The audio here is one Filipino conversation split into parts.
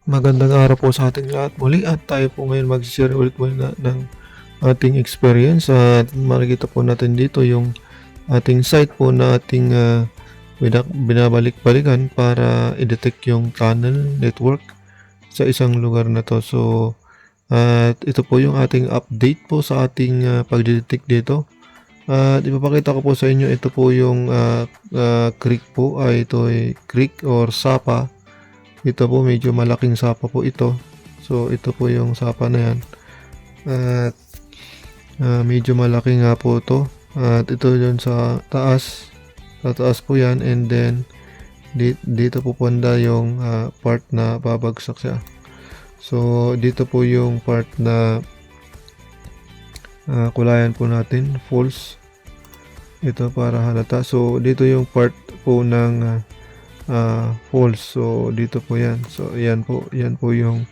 Magandang araw po sa ating lahat muli at tayo po ngayon mag-share ulit muli ng ating experience at makikita po natin dito yung ating site po na ating binabalik-balikan para i-detect yung tunnel network sa isang lugar na to. So, at ito po yung ating update po sa ating pag-detect dito. At ipapakita ko po sa inyo, ito po yung creek po, ito ay creek or sapa. Ito po medyo malaking sapa po ito. So ito po yung sapa na yan. At medyo malaki nga po ito. At ito yun sa taas. Sa taas po yan. And then dito po panda yung part na babagsak siya. So dito po yung part na kulayan po natin. False. Ito para halata. So dito yung part po ng false. So dito po yan. So yan po yung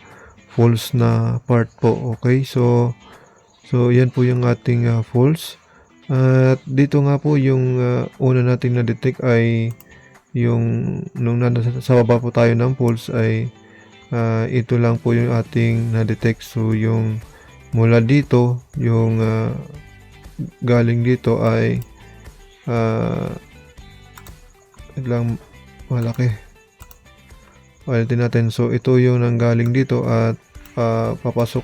false na part po. Okay, so yan po yung ating false. At dito nga po yung una nating na-detect ay yung nung nasa sa baba po tayo ng false ay ito lang po yung ating na-detect. So yung mula dito, yung galing dito ay lang malaki. Palitin natin. So ito yung nanggaling dito at papasok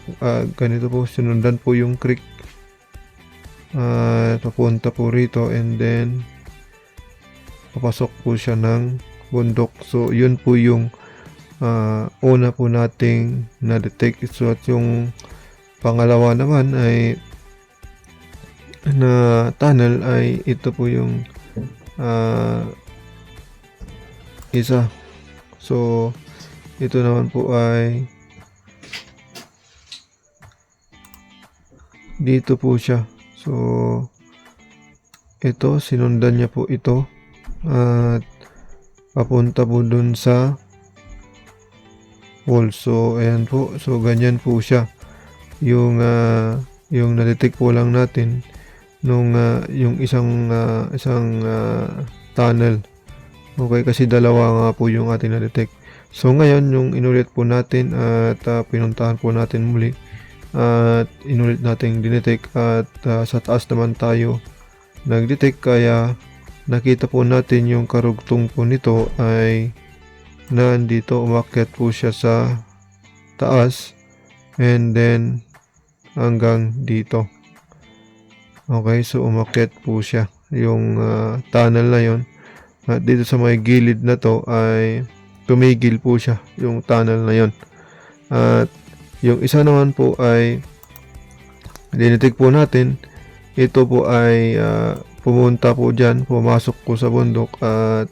ganito po, sinundan po yung creek papunta po rito and then papasok po siya ng bundok. So yun po yung una po nating na-detect. So at yung pangalawa naman ay na tunnel ay ito po yung isa. So ito naman po ay dito po siya. So ito sinundan niya po ito at papunta po dun sa wall. So ayan po. So ganyan po siya. Yung na-detect po lang natin nung yung isang tunnel. Okay, kasi dalawa nga po yung ating na-detect. So ngayon yung inulit po natin at pinuntahan po natin muli at inulit natin dinetect at sa taas naman tayo nag-detect, kaya nakita po natin yung karugtong po nito ay nandito, umakyat po siya sa taas and then hanggang dito. Okay, so umakyat po siya yung tunnel na yon. At dito sa may gilid na to ay tumigil po siya yung tunnel na yon. At yung isa naman po ay dinetect po natin. Ito po ay pumunta po dyan, pumasok po sa bundok at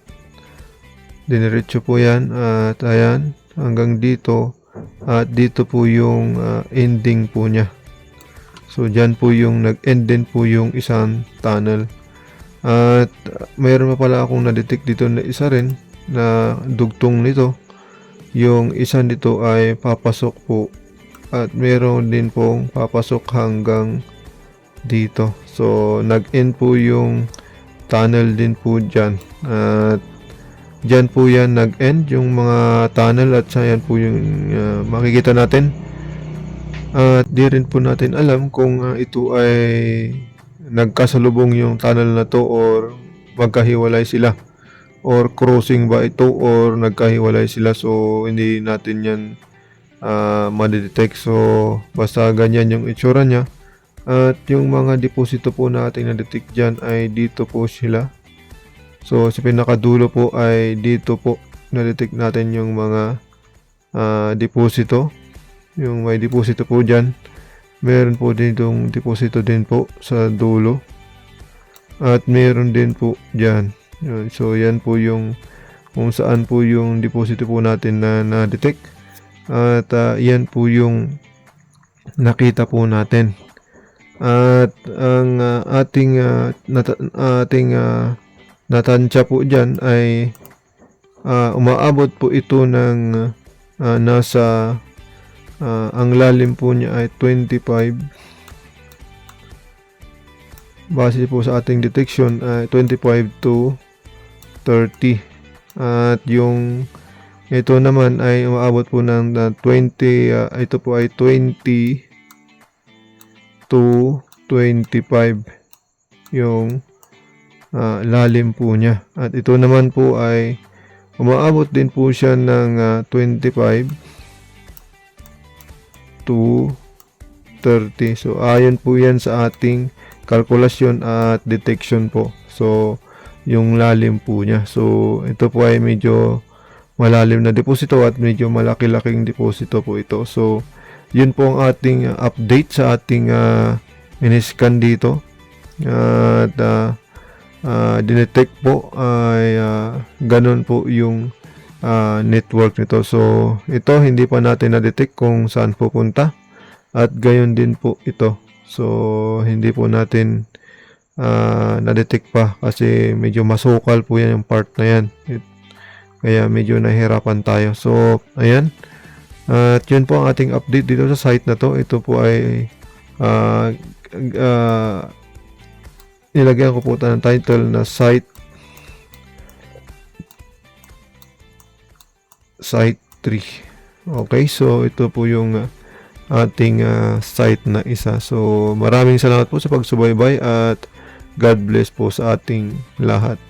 diniretso po yan at ayan hanggang dito at dito po yung ending po niya. So dyan po yung nag-end din po yung isang tunnel. At mayroon pa pala akong na-detect dito na isa rin na dugtong nito. Yung isa nito ay papasok po at mayroon din pong papasok hanggang dito. So nag-end po yung tunnel din po dyan. At dyan po yan nag-end yung mga tunnel at yan po yung makikita natin. At di rin po natin alam kung ito ay nagkasalubong yung tunnel na to or magkahiwalay sila or crossing ba ito or nagkahiwalay sila. So hindi natin yan madetect. So basta ganyan yung itsura nya. At yung mga deposito po natin na detect dyan ay dito po sila. So sa pinakadulo po ay dito po na-detect natin yung mga deposito. Yung may deposito po dyan. Meron po ditong deposito din po sa dulo. At meron din po dyan. So yan po yung kung saan po yung deposito po natin na na-detect. At yan po yung nakita po natin. At ang ating natansya po dyan ay umaabot po ito ng nasa ang lalim po niya ay 25. Base po sa ating detection ay 25 to 30. At yung Ito naman ay umaabot po ng 20, ito po ay 20 to 25 yung lalim po niya. At ito naman po ay umaabot din po siya ng 25 to 30. So, ayon po yan sa ating kalkulasyon at detection po. So, yung lalim po niya. So, ito po ay medyo malalim na deposito at medyo malaki-laking deposito po ito. So, yun po ang ating update sa ating in-scan dito. At dinetect po ay ganun po yung network nito. So, ito hindi pa natin na-detect kung saan pupunta. At gayon din po ito. So, hindi po natin na-detect pa kasi medyo masukal po yan yung part na yan. Kaya medyo nahihirapan tayo. So, ayan. At yun po ang ating update dito sa site na to. Ito po ay nilagyan ko po ng title na site 3. Okay, so ito po yung ating site na isa. So, maraming salamat po sa pagsubaybay at God bless po sa ating lahat.